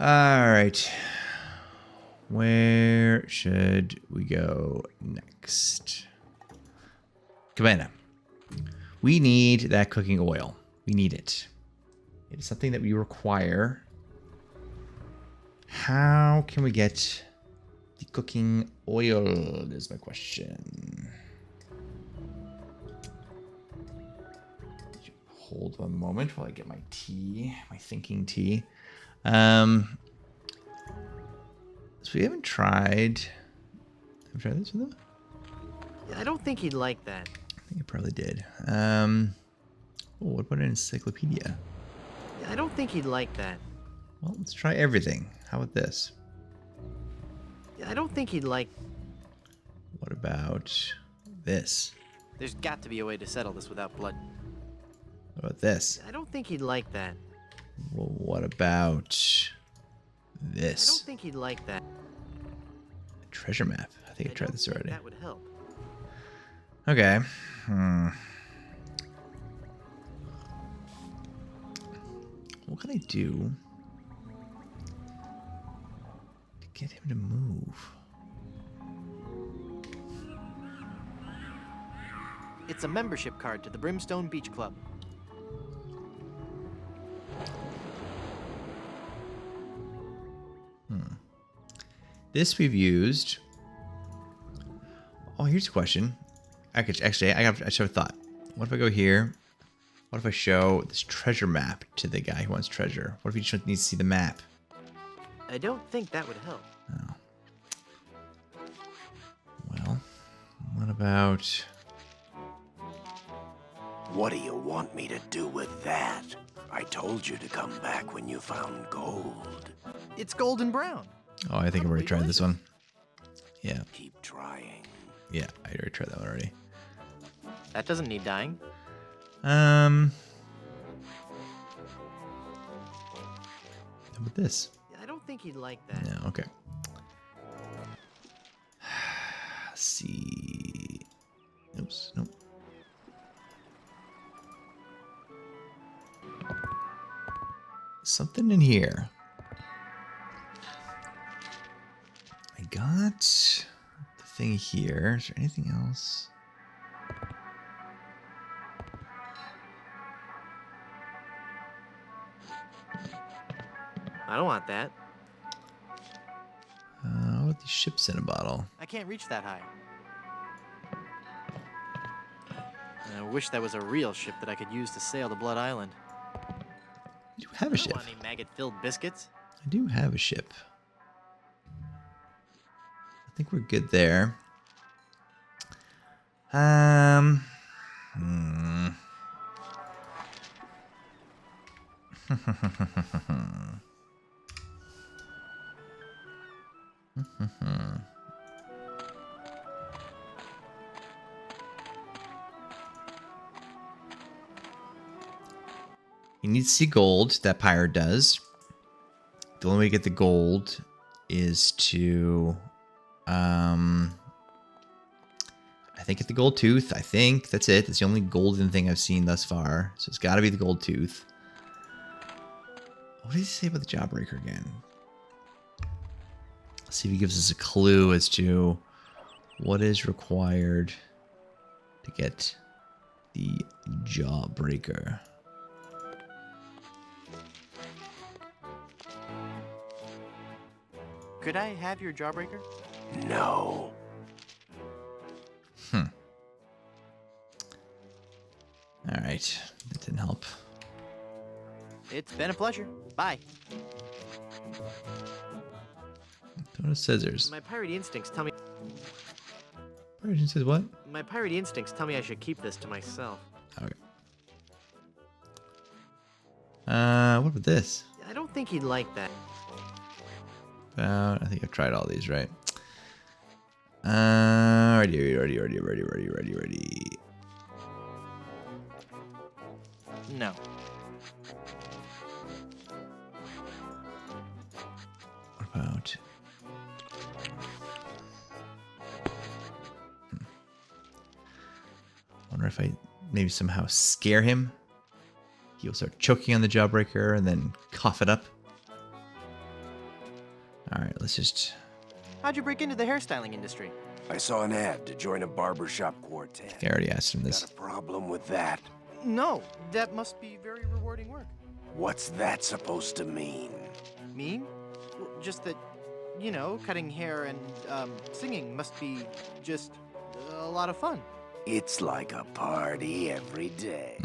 Alright. Where should we go next? Cabana. We need that cooking oil. We need it. It is something that we require. How can we get the cooking oil? Is my question. Hold one moment while I get my tea, my thinking tea. So we haven't tried. Have we tried this with him? I don't think he'd like that. I think I probably did. Oh, what about an encyclopedia? I don't think he'd like that. Well, let's try everything. How about this? I don't think he'd like... What about this? There's got to be a way to settle this without blood. What about this? I don't think he'd like that. Well, what about I this? don't think he'd like that. Treasure map. I think I tried this already. That would help. Okay. What can I do to get him to move? It's a membership card to the Brimstone Beach Club. This we've used. Oh, here's a question. I should have a thought. What if I go here? What if I show this treasure map to the guy who wants treasure? What if he just needs to see the map? I don't think that would help. Oh. Well, what about... What do you want me to do with that? I told you to come back when you found gold. It's golden brown. Oh, I think I've already tried this one. Yeah. Keep trying. Yeah, I already tried that one already. That doesn't need dyeing. How about this? I don't think he'd like that. No, okay. Let's see. Oops, nope. Something in here. I got the thing here. Is there anything else? I don't want that. What about these ships in a bottle? I can't reach that high. And I wish that was a real ship that I could use to sail to Blood Island. I do have a I don't ship. want any maggot-filled biscuits. I do have a ship. I think we're good there. You need to see gold. That pirate does. The only way to get the gold is to, I think, get the gold tooth. I think that's it. That's the only golden thing I've seen thus far. So it's got to be the gold tooth. What did he say about the jawbreaker again? Let's see if he gives us a clue as to what is required to get the jawbreaker. Could I have your jawbreaker? No. All right, that didn't help. It's been a pleasure. Bye. Don't have scissors. My piratey instincts tell me... Pirate says what? My piratey instincts tell me I should keep this to myself. Okay. What about this? I don't think he'd like that. I think I've tried all these, right? Ready. No. What about... Wonder if I maybe somehow scare him. He'll start choking on the jawbreaker and then cough it up. All right, let's just... How'd you break into the hairstyling industry? I saw an ad to join a barbershop quartet. I already asked him this. Got a problem with that? No, that must be very rewarding work. What's that supposed to mean? Mean? Well, just that, you know, cutting hair and singing must be just a lot of fun. It's like a party every day.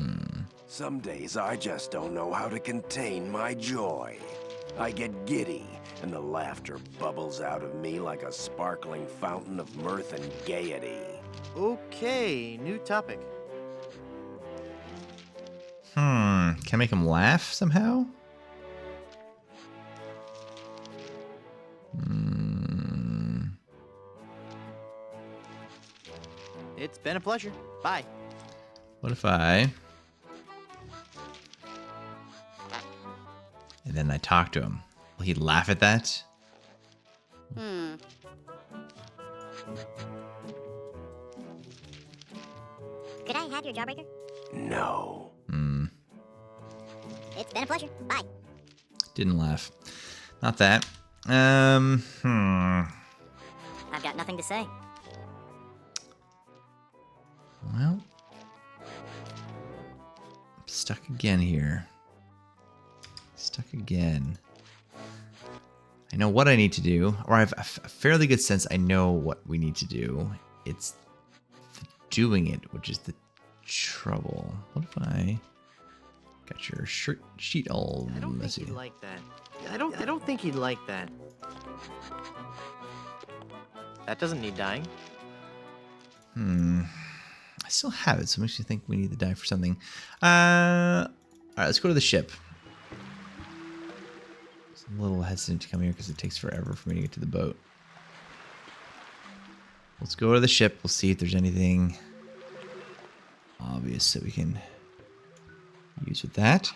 Some days I just don't know how to contain my joy. I get giddy, and the laughter bubbles out of me like a sparkling fountain of mirth and gaiety. Okay, new topic. Can I make him laugh somehow? It's been a pleasure. Bye. What if I... And then I talk to him. Will he laugh at that? Could I have your jawbreaker? No. It's been a pleasure. Bye. Didn't laugh. Not that. I've got nothing to say. Well, I'm stuck again here. Stuck again. I know what I need to do, or I have a fairly good sense I know what we need to do. It's doing it, which is the trouble. What if I got your sheet all I don't think messy? he'd like that. I don't think he'd like that. That doesn't need dyeing. I still have it, so it makes me think we need to die for something. All right, let's go to the ship. I'm a little hesitant to come here because it takes forever for me to get to the boat. Let's go to the ship. We'll see if there's anything obvious that we can use with that.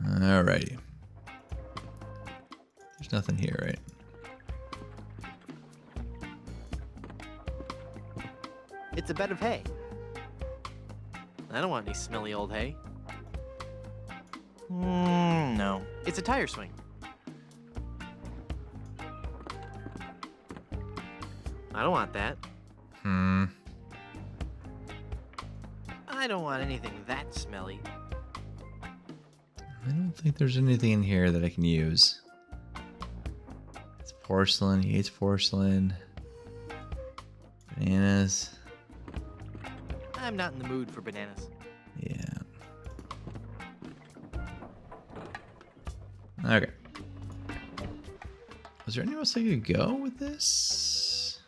Alrighty. There's nothing here, right? It's a bed of hay. I don't want any smelly old hay. No. It's a tire swing. I don't want that. I don't want anything that smelly. I don't think there's anything in here that I can use. It's porcelain. He hates porcelain. Bananas. I'm not in the mood for bananas. Yeah. Okay. Was there anywhere else I could go with this?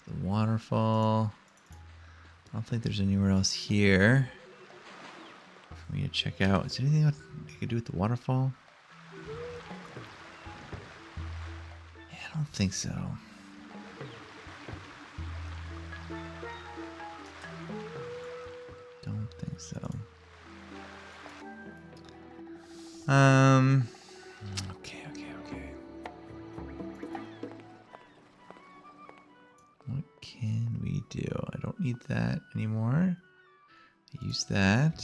The waterfall. I don't think there's anywhere else here for me to check out. Is there anything else I could do with the waterfall? Yeah, I don't think so. Don't think so. Okay. What can we do? I don't need that anymore. I use that.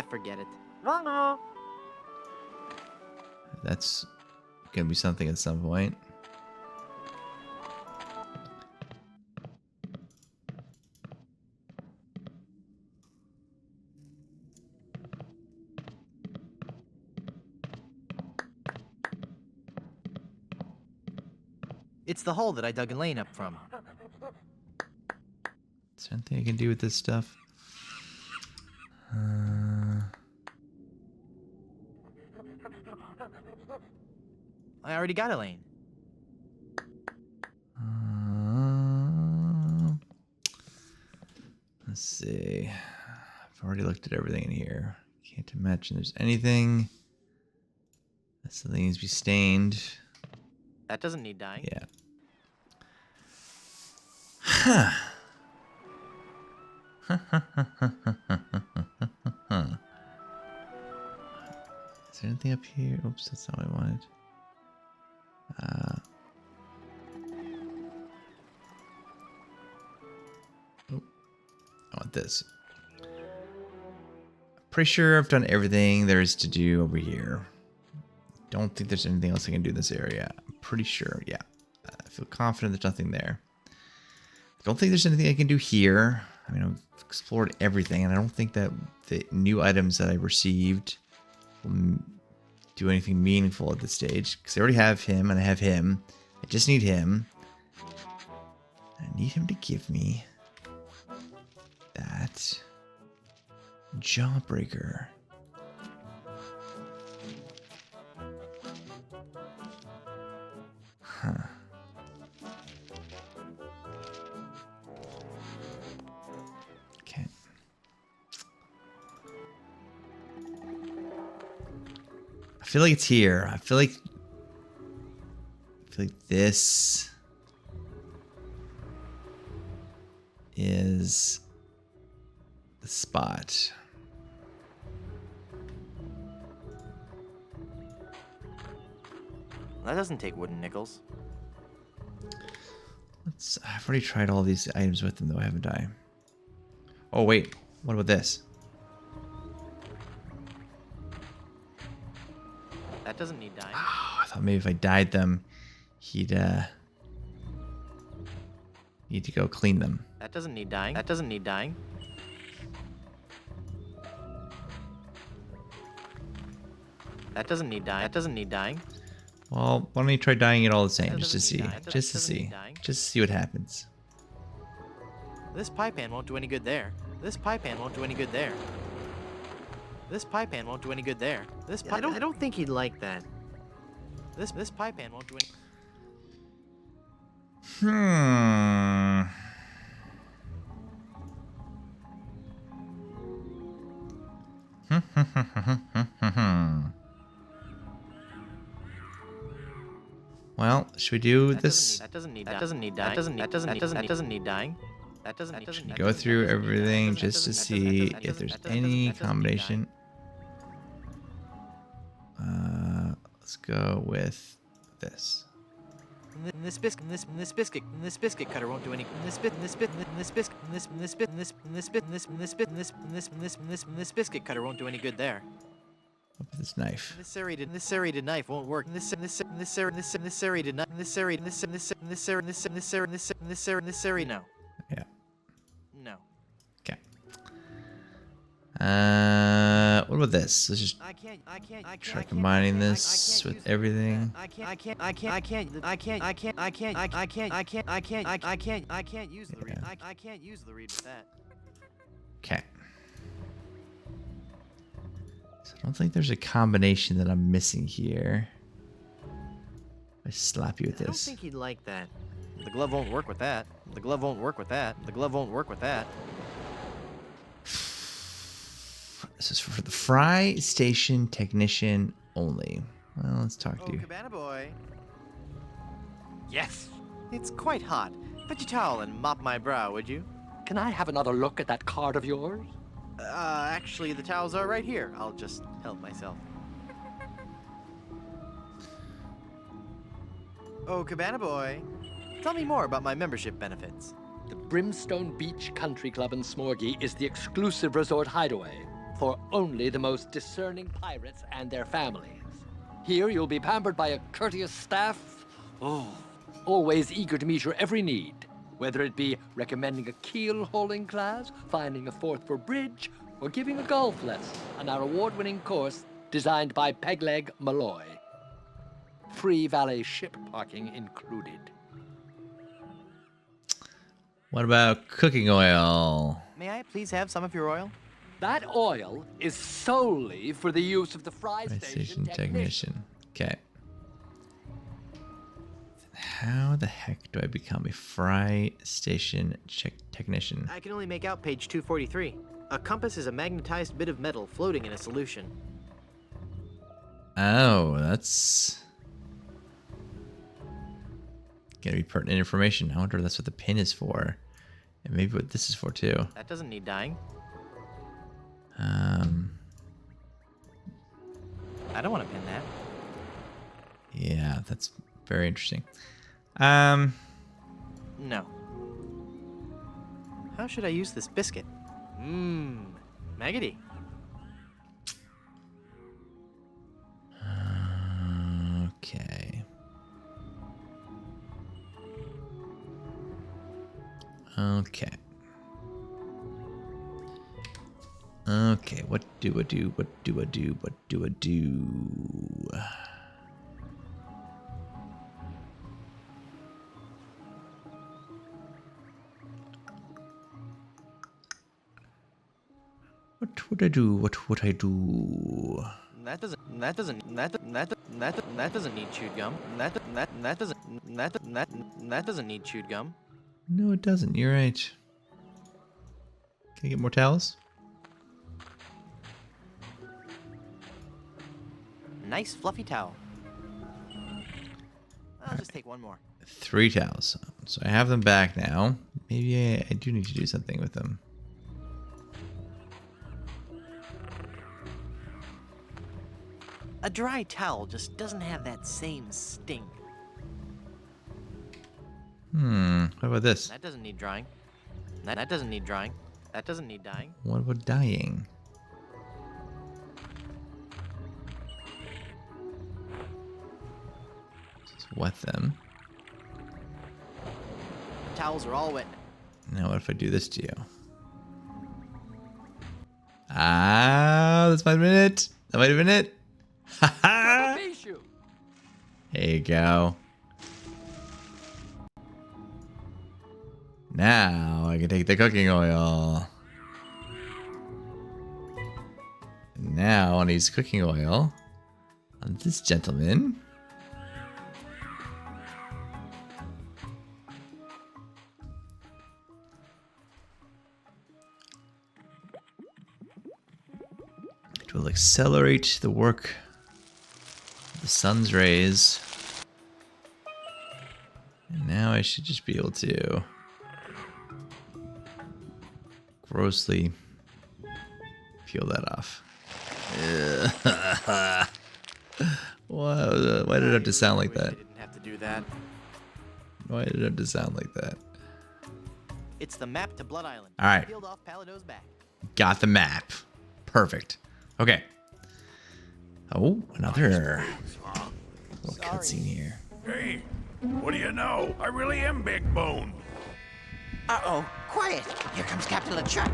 Forget it. That's gonna be something at some point. It's the hole that I dug Elaine up from. Is there anything I can do with this stuff? I already got Elaine. Let's see. I've already looked at everything in here. Can't imagine there's anything that still needs to be stained. That doesn't need dyeing. Yeah. Is there anything up here? Oops, that's not what I wanted. I want this. Pretty sure I've done everything there is to do over here. Don't think there's anything else I can do in this area. I'm pretty sure, yeah. I feel confident there's nothing there. Don't think there's anything I can do here. I mean, I've explored everything, and I don't think that the new items that I received will do anything meaningful at this stage. Because I already have him, and I have him. I just need him. I need him to give me that Jawbreaker. Huh. Okay. I feel like it's here. I feel like this is the spot. That doesn't take wooden nickels. I've already tried all these items with them, though, haven't I? Oh, wait. What about this? That doesn't need dying. Oh, I thought maybe if I dyed them, he'd need to go clean them. That doesn't need dying. That doesn't need dying. That doesn't need dying. That doesn't need dying. Well, why don't you try dyeing it all the same, That just to doesn't see, need dye. That just to doesn't need see, dyeing. just to see what happens. This pie pan won't do any good there. This pie pan won't do any good there. This pie pan won't do any good there. This pie. I don't think he'd like that. This pie pan won't do any. Well, should we do this? That doesn't need. That doesn't need dying. That doesn't need dying. That doesn't. Go through everything just to see if there's any combination. Let's go with this. This biscuit cutter won't do any. This biscuit cutter won't do any good there. What about this knife? This serrated knife won't work. This serrated no. Yeah. No. Okay. What about this? Let's just try combining this with everything. I can't use the reed. I can't use the reed with that. Okay. So I don't think there's a combination that I'm missing here. I slap you with I don't this. think he'd like that. The glove won't work with that. The glove won't work with that. The glove won't work with that. This is for the fry station technician only. Well, let's talk to you. Cabana boy. Yes. It's quite hot. Fetch a towel and mop my brow, would you? Can I have another look at that card of yours? Actually, the towels are right here. I'll just help myself. Oh, Cabana boy. Tell me more about my membership benefits. The Brimstone Beach Country Club in Smorgy is the exclusive resort hideaway for only the most discerning pirates and their families. Here you'll be pampered by a courteous staff, always eager to meet your every need, whether it be recommending a keel-hauling class, finding a fourth for bridge, or giving a golf lesson on our award-winning course designed by Pegleg Malloy. Free valet ship parking included. What about cooking oil? May I please have some of your oil? That oil is solely for the use of the fry Fry station station technician. Okay. How the heck do I become a fry station technician? I can only make out page 243. A compass is a magnetized bit of metal floating in a solution. Oh, that's gonna be pertinent information. I wonder if that's what the pin is for. And maybe what this is for too. That doesn't need dyeing. I don't want to pin that. Yeah, that's very interesting. No. How should I use this biscuit? Maggoty. Okay. Okay. Okay, what do I do? What do I do? What do I do? What would I do? What would I do? That doesn't need chewed gum. That doesn't need chewed gum. No, it doesn't. You're right. Can I get more towels? Nice fluffy towel. I'll just take one more. 3 towels. So I have them back now. Maybe I do need to do something with them. A dry towel just doesn't have that same sting. What about this? That doesn't need drying. That doesn't need drying. That doesn't need dyeing. What about dyeing? Just wet them. The towels are all wet. Now what if I do this to you? Ah, that's might have been it. That might have been it. Ha ha! There you go. Now I can take the cooking oil. Now I want to use cooking oil on this gentleman. It will accelerate the work of the sun's rays. And now I should just be able to grossly peel that off. Why did it have to sound like that? I didn't have to do that. Why did it have to sound like that? It's the map to Blood Island. All right. Peeled off Palado's back. Got the map. Perfect. Okay. Oh, another little cutscene here. Hey, what do you know? I really am big boned. Uh-oh. Quiet. Here comes Captain LeChuck.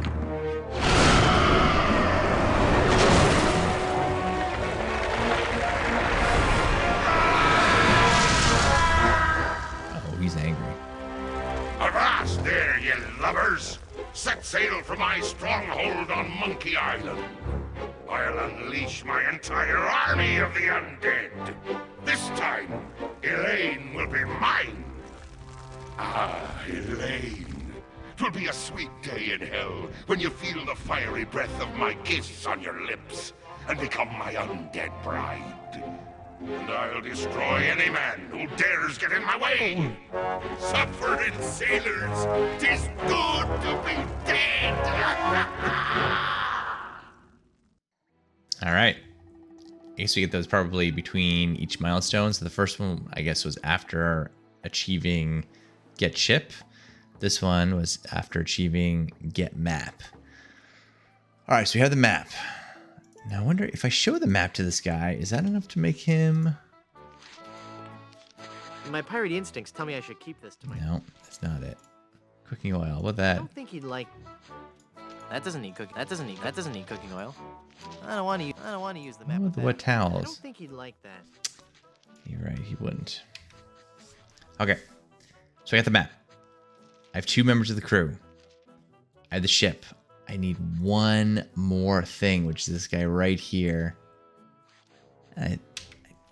Oh, he's angry. Avast there, ye lubbers! Set sail for my stronghold on Monkey Island. I'll unleash my entire army of the undead. This time, Elaine will be mine. Ah, Elaine. 'Twill be a sweet day in hell when you feel the fiery breath of my kiss on your lips and become my undead bride. And I'll destroy any man who dares get in my way. Suffering sailors, 'tis good to be dead. All right. I guess we get those probably between each milestone. So the first one, I guess, was after achieving Get Ship. This one was after achieving Get Map. All right, so we have the map. Now I wonder if I show the map to this guy, is that enough to make him... My pirate instincts tell me I should keep this to myself. No, that's not it. Cooking oil, what I that? don't think he'd like. That doesn't need cooking. That doesn't need cooking oil. I don't want to use the map. What with about the that. wet I towels? don't think he'd like that. You're right, he wouldn't. Okay, so I got the map. I have 2 members of the crew. I have the ship. I need one more thing, which is this guy right here. I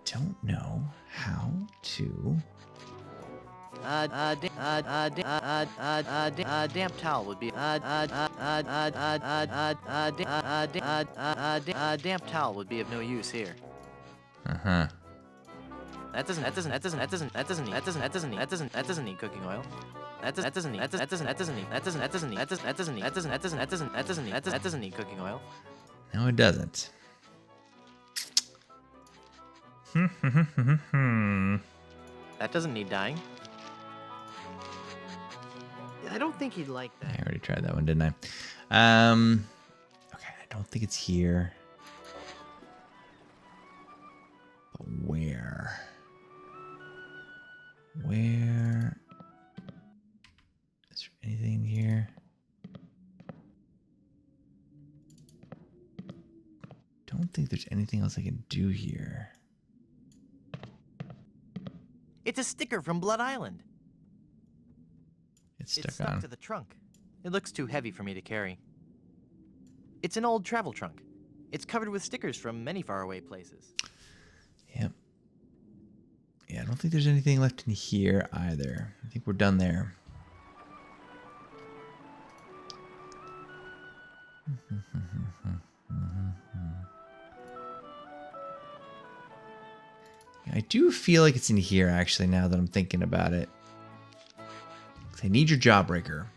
don't know how to... Damp towel would be. Damp towel would be of no use here. Uh-huh. That doesn't need cooking oil. That doesn't need cooking oil. No, it doesn't. That doesn't need dyeing. I don't think he'd like I that. already tried that one, didn't I? Okay, I don't think it's here. But where? Where? Is there anything here? Don't think there's anything else I can do here. It's a sticker from Blood Island. It's It's stuck stuck on. to the trunk. It looks too heavy for me to carry. It's an old travel trunk. It's covered with stickers from many faraway places. Yep. Yeah, I don't think there's anything left in here either. I think we're done there. I do feel like it's in here, actually, now that I'm thinking about it. I need your jawbreaker.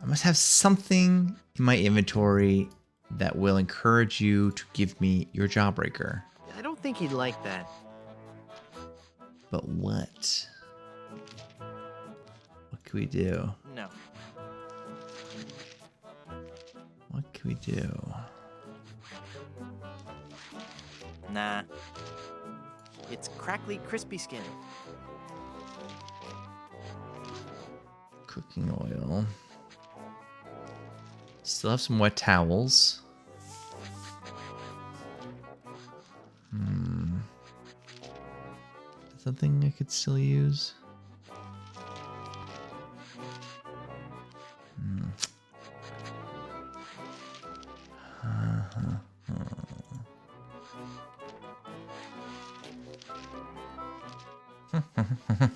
I must have something in my inventory that will encourage you to give me your jawbreaker. I don't think he'd like that. But what? What can we do? No. What can we do? Nah. It's crackly, crispy skin. Cooking oil. Still have some wet towels. Something I could still use.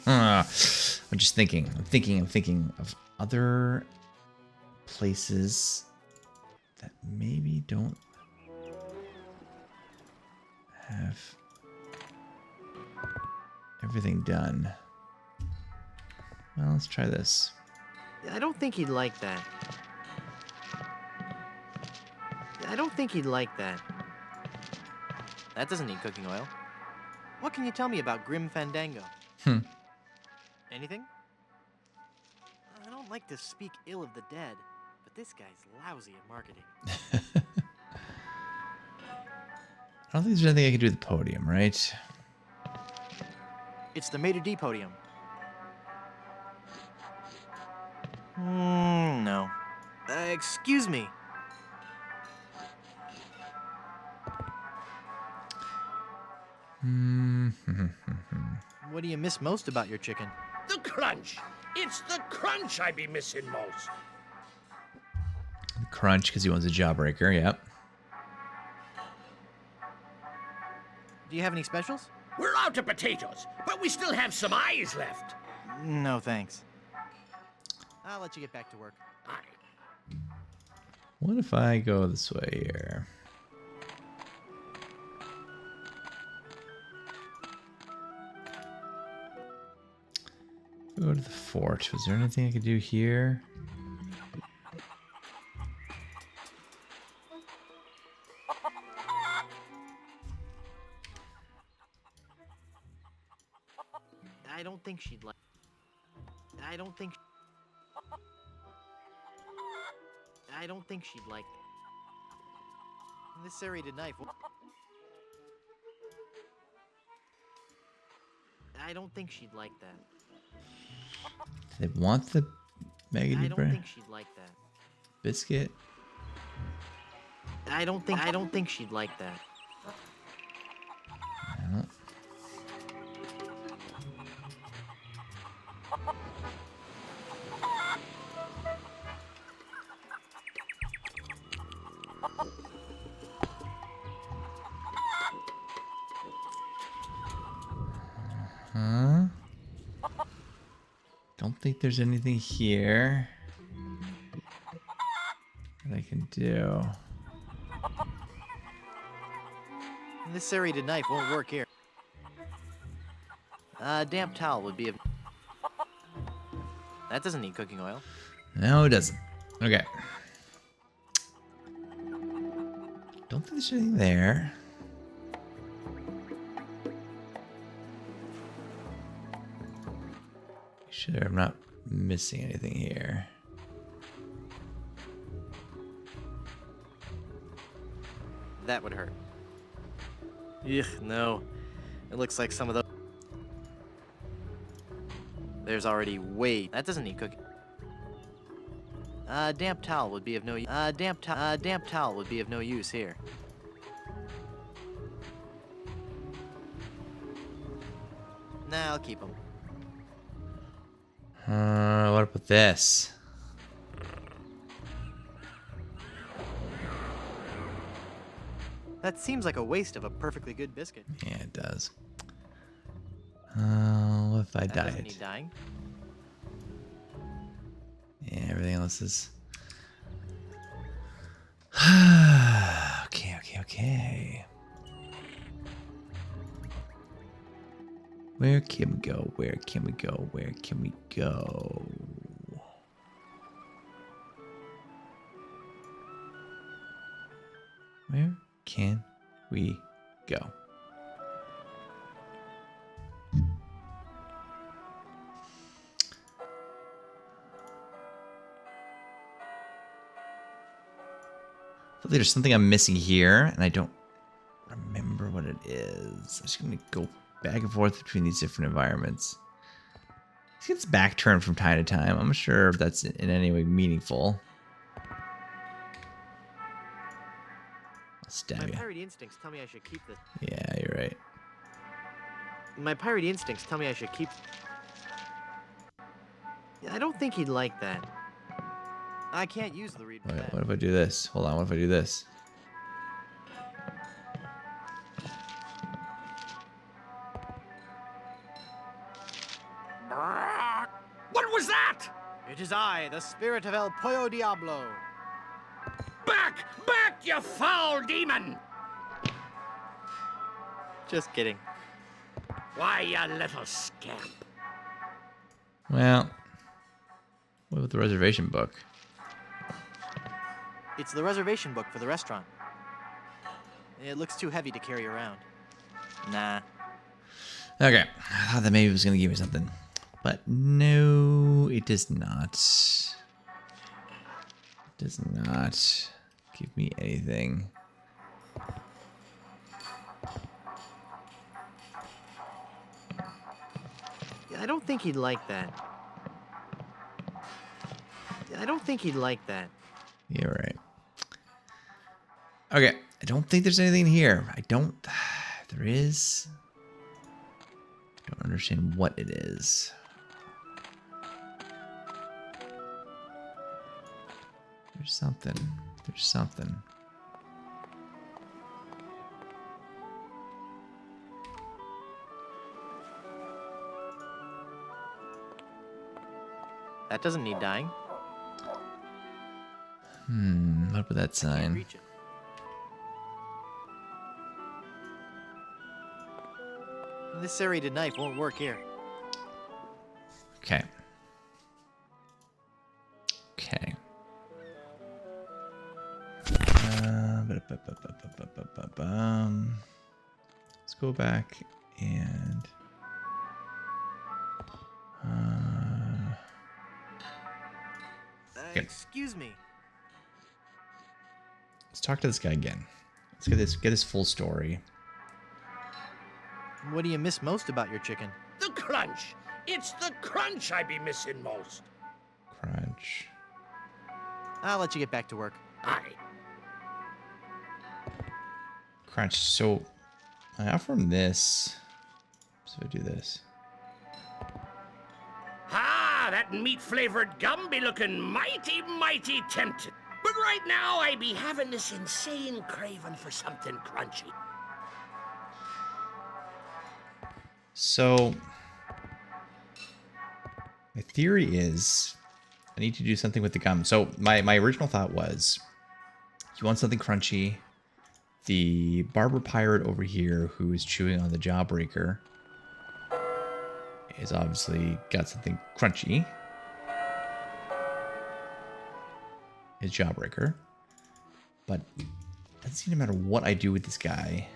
I'm just thinking. I'm thinking of other places that maybe don't have everything done. Well, let's try this. I don't think he'd like that. I don't think he'd like that. That doesn't need cooking oil. What can you tell me about Grim Fandango? Anything? I don't like to speak ill of the dead, but this guy's lousy at marketing. I don't think there's anything I can do with the podium, right? It's the Maitre D podium. No. Excuse me. What do you miss most about your chicken? The crunch! It's the crunch I be missing most. Crunch, because he wants a jawbreaker, yep. Do you have any specials? We're out of potatoes, but we still have some eyes left. No, thanks. I'll let you get back to work. Aye. What if I go this way here? Go to the fort. Was there anything I could do here? I don't think she'd like. I don't think she'd like that. This serrated knife. I don't think she'd like that. They want the I maggoty don't bread think she'd like that. biscuit. I don't think she'd like that. No. Huh? Don't think there's anything here that I can do. This serrated knife won't work here. A damp towel would be of... That doesn't need cooking oil. No, it doesn't. Okay. Don't think there's anything there. Sure, I'm not missing anything here. That would hurt. Ugh, no. It looks like some of the... There's already way... That doesn't need cooking. A damp towel would be of no... damp towel would be of no use here. Nah, I'll keep them. What about this? That seems like a waste of a perfectly good biscuit. Yeah, it does. What if I That doesn't died? need dying. Yeah, everything else is... Okay. Where can we go? Where can we go? Where can we go? Where can we go? I feel like there's something I'm missing here, and I don't remember what it is. I'm just gonna go back and forth between these different environments. It gets back turned from time to time. I'm not sure if that's in any way meaningful. I'll stab My you. pirate instincts tell me I should keep this. Yeah, you're right. My pirate instincts tell me I should keep... Yeah, I don't think he'd like that. I can't use the read Wait, pad. what if I do this? Hold on, what if I do this? What was that? It is I, the spirit of El Pollo Diablo. Back! Back, you foul demon! Just kidding. Why, you little scamp. Well, what about the reservation book? It's the reservation book for the restaurant. It looks too heavy to carry around. Nah. Okay, I thought that maybe it was gonna give me something, but no, it does not. It does not give me anything. Yeah, I don't think he'd like that. Yeah, I don't think he'd like that. You're right. Okay, I don't think there's anything here. I don't. There is. I don't understand what it is. There's something. There's something. That doesn't need dying. What about that Can't sign? reach it. This serrated knife won't work here. Okay. Okay. Let's go back and Okay. Excuse me. let's talk to this guy again. Let's get his full story. What do you miss most about your chicken? The crunch! It's the crunch I be missing most. Crunch. I'll let you get back to work. Aye. Crunch. So I offer him this. So I do this. Ah, that meat-flavored gum be looking mighty, mighty tempting. But right now, I be having this insane craving for something crunchy. So my theory is I need to do something with the gum. So my original thought was you want something crunchy. The barber pirate over here who is chewing on the jawbreaker is obviously got something crunchy. His Jawbreaker. But it doesn't seem no matter what I do with this guy.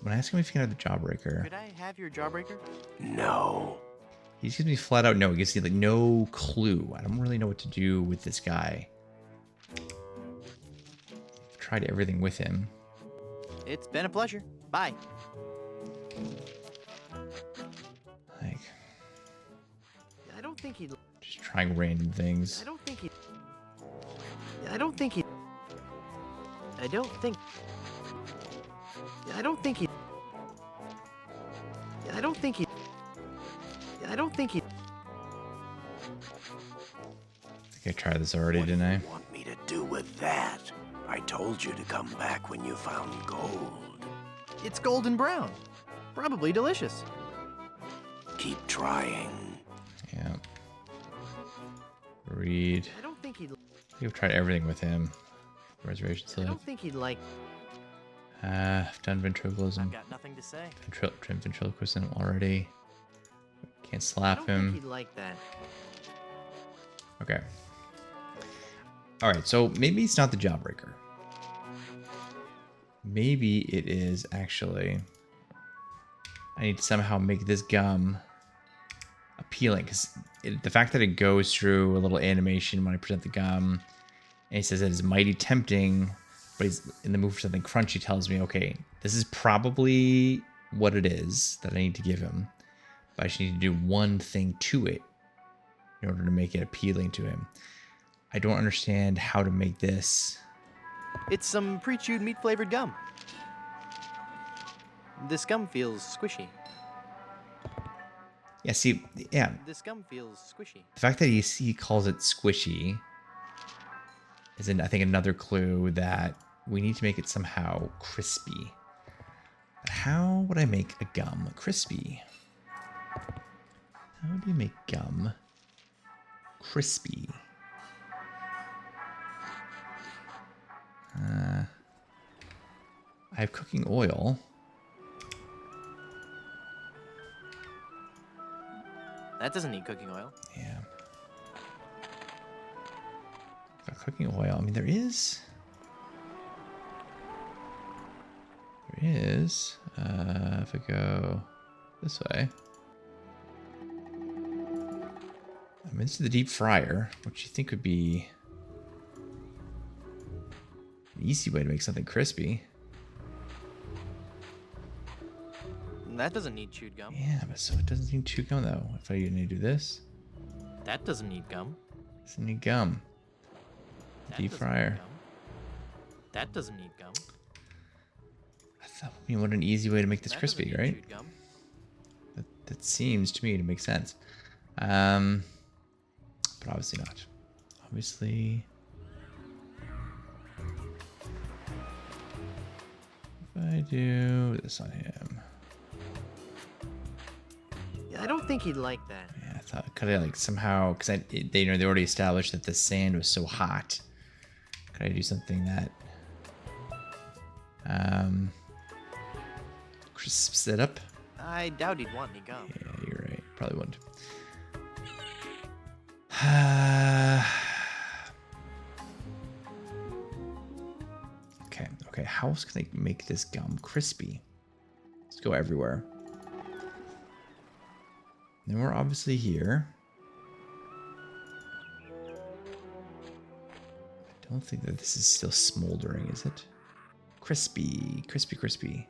When I ask him if he can have the Jawbreaker, Could I have your jawbreaker? No. he just gives me flat out no. He gives me like no clue. I don't really know what to do with this guy. I've tried everything with him. It's been a pleasure. Bye. Like, I don't think he'd. just trying random things. I don't think he. I don't think he. I don't think. I don't think he. I don't think he. I don't think he. I think I tried this already, What do didn't I? you want me to do with that? I told you to come back when you found gold. It's golden brown. Probably delicious. Keep trying. Yeah. Read. I don't think he'd. I think I've tried everything with him. Reservation I slip. don't think he'd like. I've done ventriloquism. I've got nothing to say. Ventriloquism already. Can't I slap don't think him. he'd like that. Okay. Alright, so maybe it's not the Jawbreaker. Maybe it is actually... I need to somehow make this gum appealing. Because the fact that it goes through a little animation when I present the gum, and he says that it's mighty tempting, but he's in the mood for something crunchy, tells me, okay, this is probably what it is that I need to give him. But I just need to do one thing to it in order to make it appealing to him. I don't understand how to make this. It's some pre-chewed meat-flavored gum. This gum feels squishy. Yeah, see, yeah, This gum feels squishy. the fact that he calls it squishy is, I think, another clue that we need to make it somehow crispy. But how would I make a gum crispy? How do you make gum crispy? I have cooking oil. That doesn't need cooking oil. Yeah. Got cooking oil. I mean, there is. If I go this way. I'm into the deep fryer, which you think would be an easy way to make something crispy. That doesn't need chewed gum. Yeah, but so it doesn't need chew gum though. If I need to do this, That doesn't need gum. it doesn't need gum. That Deep doesn't need fryer. gum. That doesn't need gum. I mean, what an easy way to make this That crispy, doesn't need right? chewed gum. That seems to me to make sense. But obviously not. Obviously. If I do this on him. Yeah, I don't think he'd like that. Yeah, I thought could I like somehow, because they already established that the sand was so hot. Could I do something that crisps it up? I doubt he'd want any gum. Yeah, you're right. Probably wouldn't. Okay. How else can I make this gum crispy? Let's go everywhere. Then we're obviously here. I don't think that this is still smoldering, is it? Crispy. Crispy.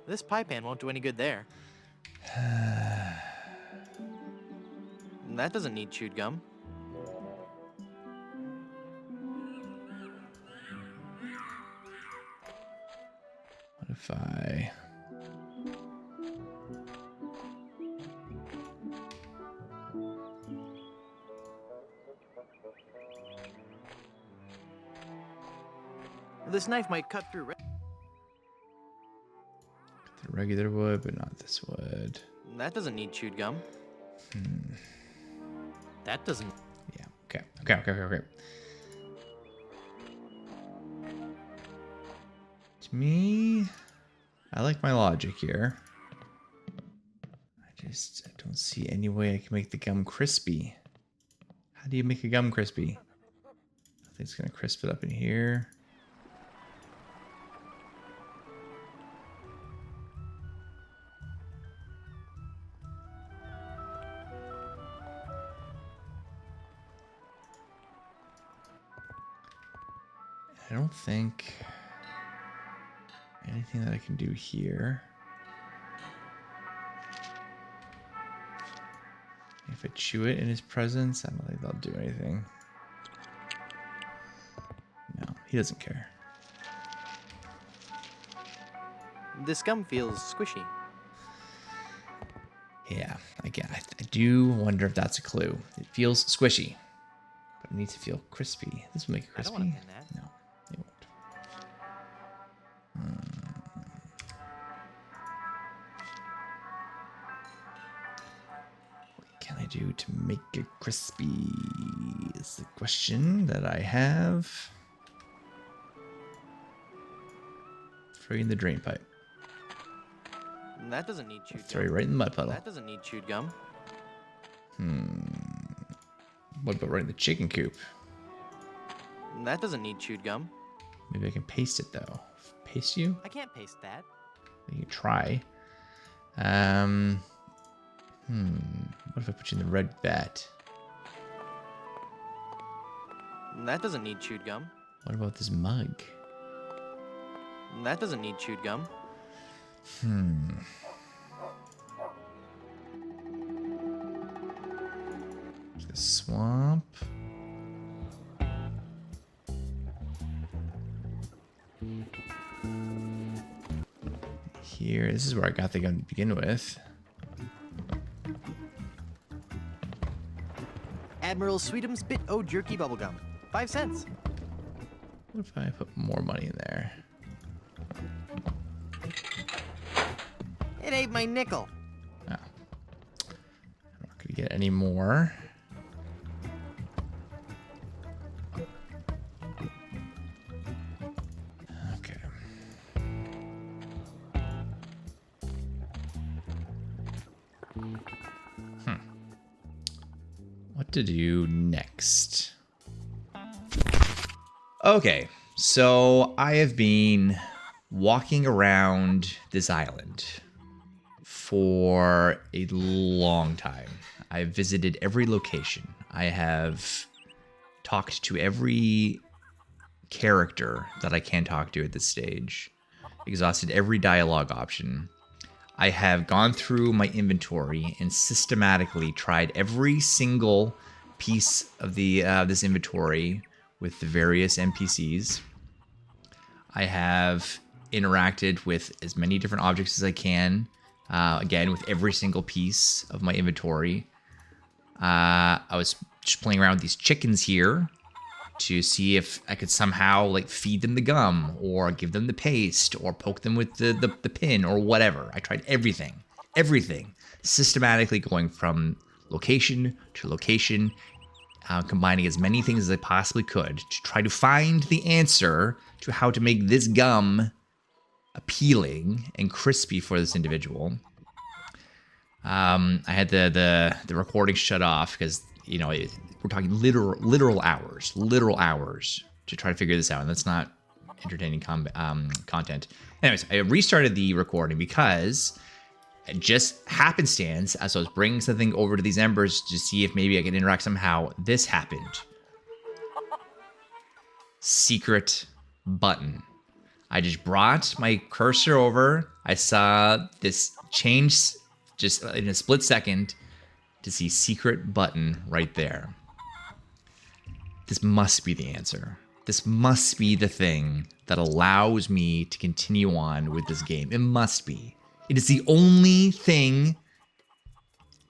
This pie pan won't do any good there. That doesn't need chewed gum. What if I... This knife might cut through. The regular wood, but not this wood. That doesn't need chewed gum. That doesn't... Yeah, okay. To me, I like my logic here. I don't see any way I can make the gum crispy. How do you make a gum crispy? I think it's gonna crisp it up in here. I don't think anything that I can do here. If I chew it in his presence, I don't think they'll do anything. No, he doesn't care. This gum feels squishy. Yeah, again, I do wonder if that's a clue. It feels squishy, but it needs to feel crispy. This will make it I don't crispy. want to pin that. No, it won't. What can I do to make it crispy? Is the question that I have. Throw you in the drain pipe. That doesn't need chewed Throw you gum. right in the mud puddle. That doesn't need chewed gum. What about right in the chicken coop? That doesn't need chewed gum. Maybe I can paste it though. Paste you? I can't paste that. You can try. What if I put you in the red vat? That doesn't need chewed gum. What about this mug? That doesn't need chewed gum. The swamp. Here, this is where I got the gun to begin with. Admiral Sweetum's Bit O Jerky Bubblegum. 5 cents. What if I put more money in there? It ate my nickel. Oh. I'm not gonna get any more. Okay. What to do next? Okay, so I have been walking around this island for a long time. I've visited every location. I have talked to every character that I can talk to at this stage. Exhausted every dialogue option. I have gone through my inventory and systematically tried every single piece of the this inventory with the various NPCs. I have interacted with as many different objects as I can. Again, with every single piece of my inventory. I was just playing around with these chickens here to see if I could somehow like feed them the gum or give them the paste or poke them with the pin or whatever. I tried everything, systematically going from location to location, combining as many things as I possibly could to try to find the answer to how to make this gum appealing and crispy for this individual. I had the recording shut off because, you know, we're talking literal hours to try to figure this out, and that's not entertaining content. Anyways, I restarted the recording because just happenstance, as I was bringing something over to these embers to see if maybe I could interact somehow, this happened. Secret button. I just brought my cursor over. I saw this change just in a split second to see secret button right there. This must be the answer. This must be the thing that allows me to continue on with this game. It must be. It is the only thing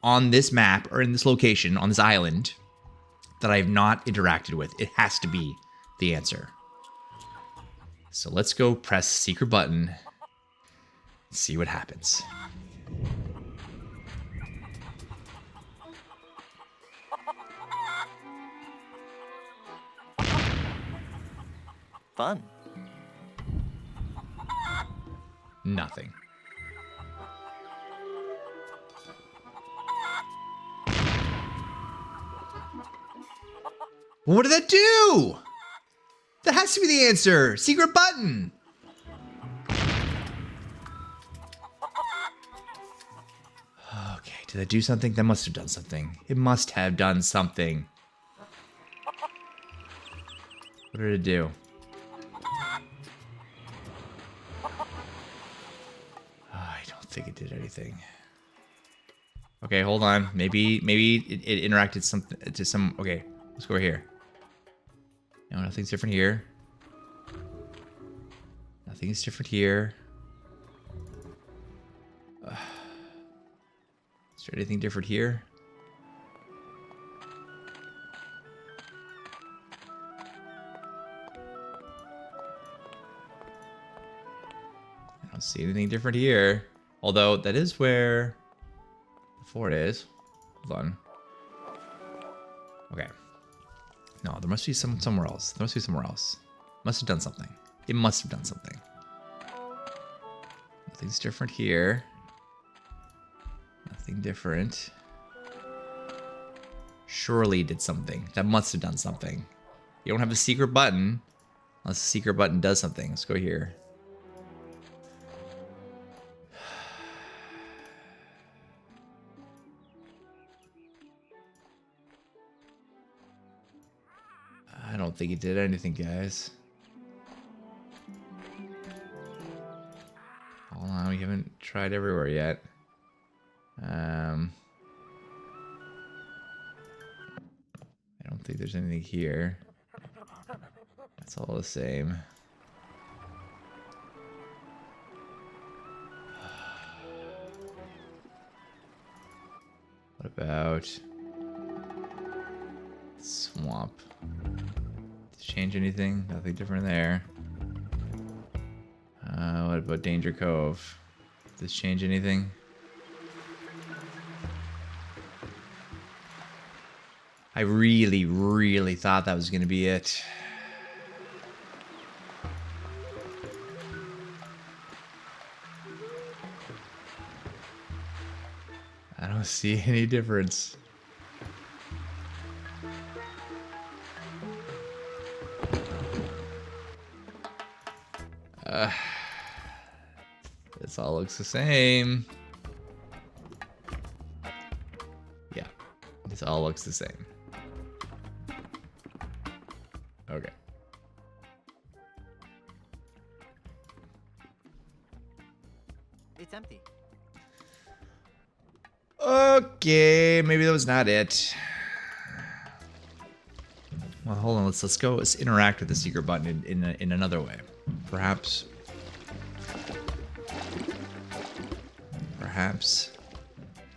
on this map or in this location, on this island, that I have not interacted with. It has to be the answer. So let's go press secret button and see what happens. Fun. Nothing. What did that do? That has to be the answer. Secret button. Okay, did that do something? That must have done something. It must have done something. What did it do? I don't think it did anything. Okay, hold on. Maybe it interacted something to some. Okay, let's go over here. No, nothing's different here. Nothing's different here. Is there anything different here? I don't see anything different here. Although that is where the fort is. Hold on. Okay. No, there must be somewhere else. There must be somewhere else. Must have done something. It must have done something. Nothing's different here. Nothing different. Surely did something. That must have done something. You don't have a secret button unless the secret button does something. Let's go here. I don't think it did anything, guys. Hold on, we haven't tried everywhere yet. I don't think there's anything here. It's all the same. What about swamp? Does it change anything? Nothing different there. What about Danger Cove? Does this change anything? I really thought that was going to be it. I don't see any difference. This all looks the same. Yeah, this all looks the same. Okay. It's empty. Okay, maybe that was not it. Well, hold on. Let's go. Let's interact with the secret button in another way. Perhaps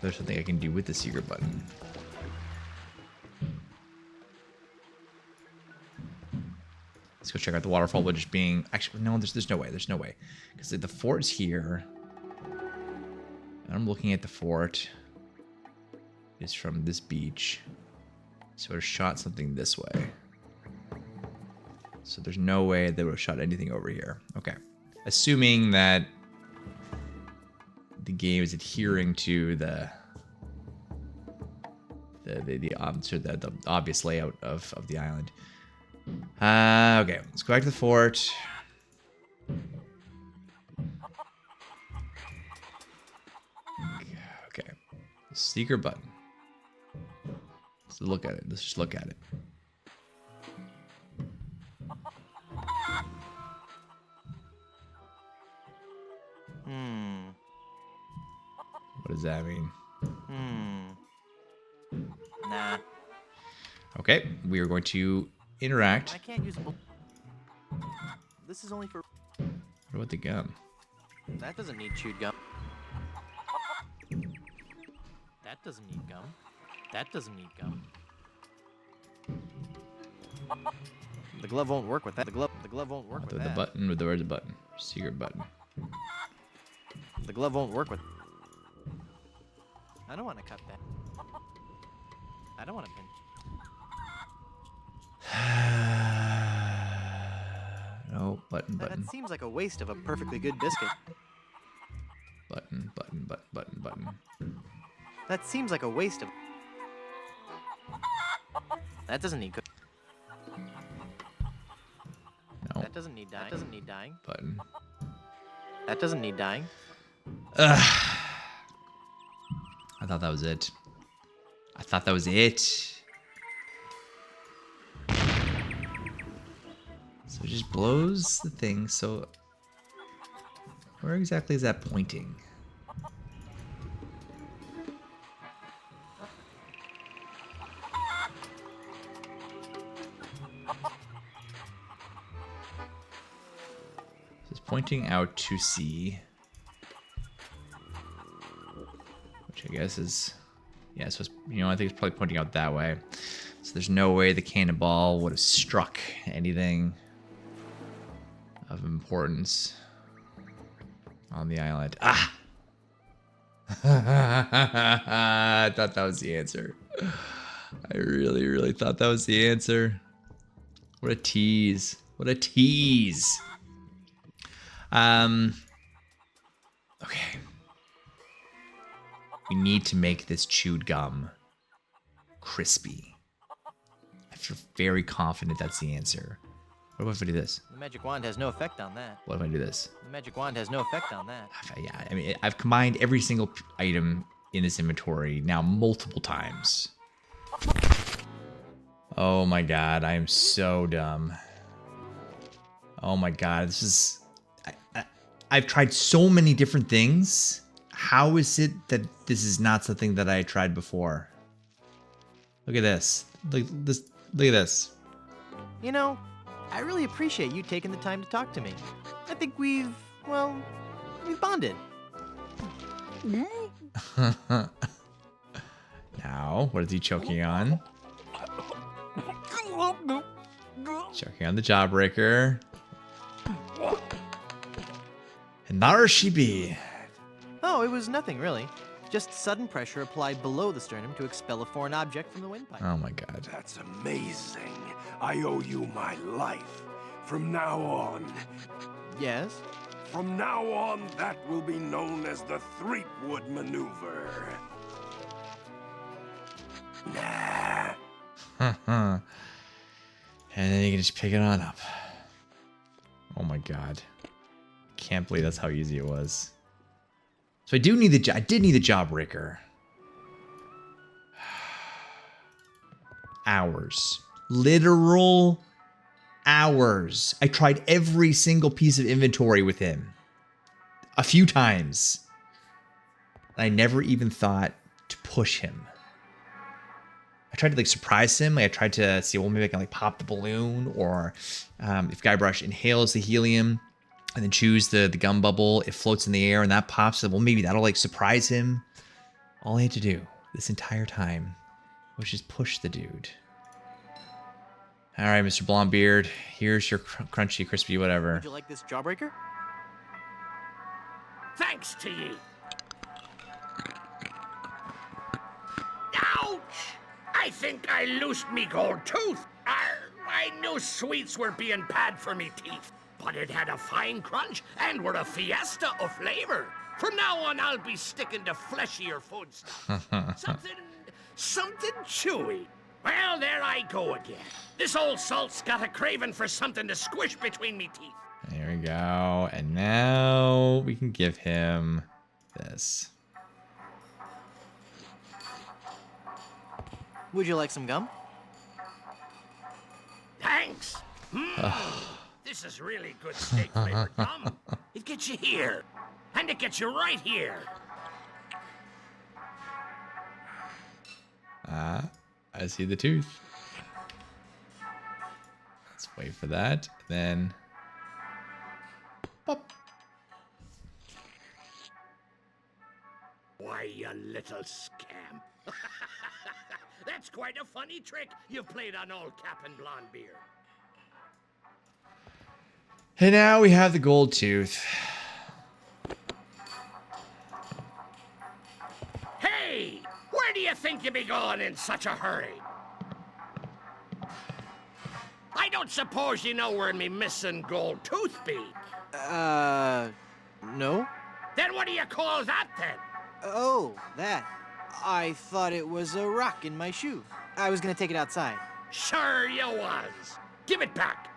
there's something I can do with the secret button. Let's go check out the waterfall, but just being actually no. There's no way. There's no way because the fort's here. And I'm looking at the fort. It's from this beach. So it shot something this way. So there's no way they would have shot anything over here. Okay. Assuming that the game is adhering to the obvious layout of the island. Okay, let's go back to the fort. Okay. Secret button. Let's look at it. Let's just look at it. What does that mean? Nah. Okay, we are going to interact. I can't use a This is only for... What about the gum? That doesn't need chewed gum. That doesn't need gum. That doesn't need gum. The glove won't work with that. The glove won't work with The that. button, where's the button? Secret button. The glove won't work with... I don't want to cut that. I don't want to pin. button, button. That seems like a waste of a perfectly good biscuit. Button, button, button, button, button. That seems like a waste of... That doesn't need cooking. No. That doesn't need dying. That doesn't need dying. Button. That doesn't need dying. Ugh. I thought that was it. I thought that was it. So it just blows the thing. So where exactly is that pointing? So it's pointing out to sea. Which I guess is, yeah, so it's, you know, I think it's probably pointing out that way. So there's no way the cannonball would have struck anything of importance on the island. Ah! I thought that was the answer. I really, really thought that was the answer. What a tease. What a tease. Okay. We need to make this chewed gum crispy. I feel very confident that's the answer. What if I do this? The magic wand has no effect on that. What if I do this? The magic wand has no effect on that. Yeah, I mean, I've combined every single item in this inventory now multiple times. Oh my god, I am so dumb. Oh my god, this is... I've tried so many different things. How is it that this is not something that I tried before? Look at this. Look at this. You know, I really appreciate you taking the time to talk to me. I think we've bonded. Now, what is he choking on? Choking on the jawbreaker. And there she be. Oh, it was nothing really. Just sudden pressure applied below the sternum to expel a foreign object from the windpipe. Oh my god. That's amazing. I owe you my life. From now on. Yes? From now on, that will be known as the Threepwood Maneuver. Nah. And then you can just pick it on up. Oh my god. Can't believe that's how easy it was. So I did need the jawbreaker. Hours. Literal hours. I tried every single piece of inventory with him. A few times. I never even thought to push him. I tried to like surprise him. Like I tried to see, well, maybe I can like pop the balloon, or if Guybrush inhales the helium and then chews the gum bubble, it floats in the air and that pops. So, well, maybe that'll like surprise him. All I had to do this entire time was just push the dude. All right, Mr. Blondebeard, here's your crunchy, crispy, whatever. Would you like this jawbreaker? Thanks to ye. Ouch! I think I loosed me gold tooth. I knew sweets were being bad for me teeth, but it had a fine crunch and were a fiesta of flavor. From now on, I'll be sticking to fleshier food stuff. something chewy. Well, there I go again. This old salt's got a craving for something to squish between me teeth. There we go. And now we can give him this. Would you like some gum? Thanks. This is really good steak flavored gum. It gets you here, and it gets you right here. I see the tooth. Let's wait for that. Then, pop. Why, you little scamp. That's quite a funny trick you've played on old Captain Blondebeard. And now we have the gold tooth. Hey! Where do you think you be going in such a hurry? I don't suppose you know where me missing gold tooth be. No? Then what do you call that then? Oh, that. I thought it was a rock in my shoe. I was gonna take it outside. Sure you was. Give it back.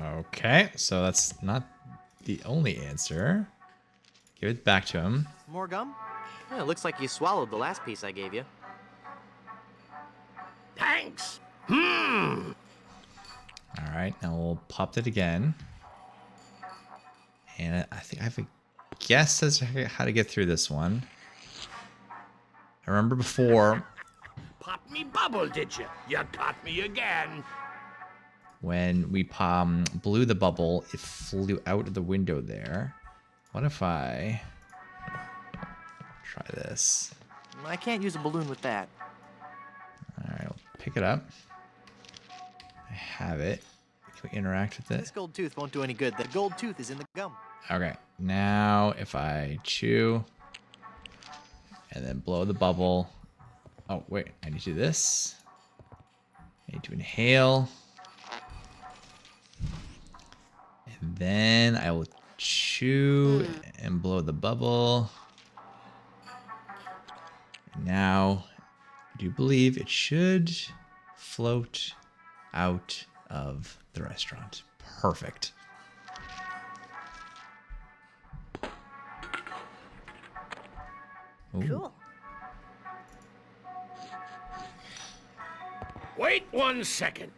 Okay, so that's not the only answer. Give it back to him. More gum? Yeah, it looks like you swallowed the last piece I gave you. Thanks. All right, now we'll pop it again. And I think I have a guess as to how to get through this one. I remember before Pop me bubble, did you? You got me again. when we blew the bubble, it flew out of the window there. What if I try this? I can't use a balloon with that. All right, I'll pick it up. I have it. Can we interact with This it? gold tooth won't do any good. The gold tooth is in the gum. Okay, now if I chew and then blow the bubble. Oh, wait, I need to do this. I need to inhale. And then I will chew and blow the bubble. Now, I do believe it should float out of the restaurant. Perfect. Ooh. Cool. Wait 1 second.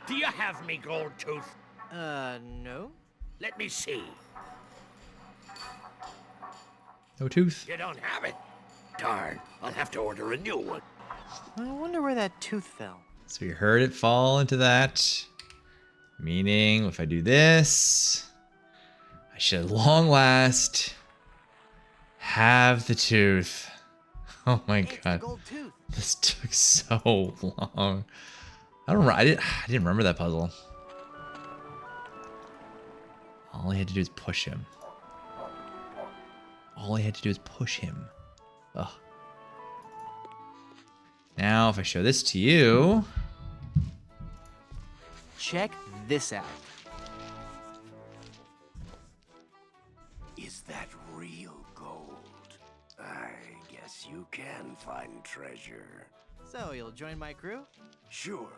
Do you have me gold tooth? No? Let me see. No tooth. You don't have it? Darn, I'll have to order a new one. I wonder where that tooth fell. So you heard it fall into that. Meaning, if I do this, I should at long last have the tooth. Oh my It's the god, gold tooth. this took so long. I didn't remember that puzzle. All I had to do is push him. All I had to do is push him. Ugh. Now, if I show this to you, Check this out. Is that real gold? I guess you can find treasure. So, you'll join my crew? Sure,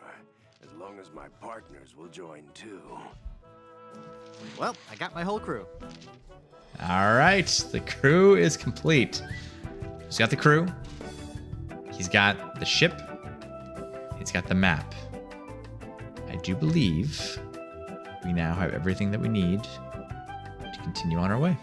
as long as my partners will join too. Well, I got my whole crew. all right, the crew is complete. He's got the crew. He's got the ship. He's got the map. I do believe we now have everything that we need to continue on our way.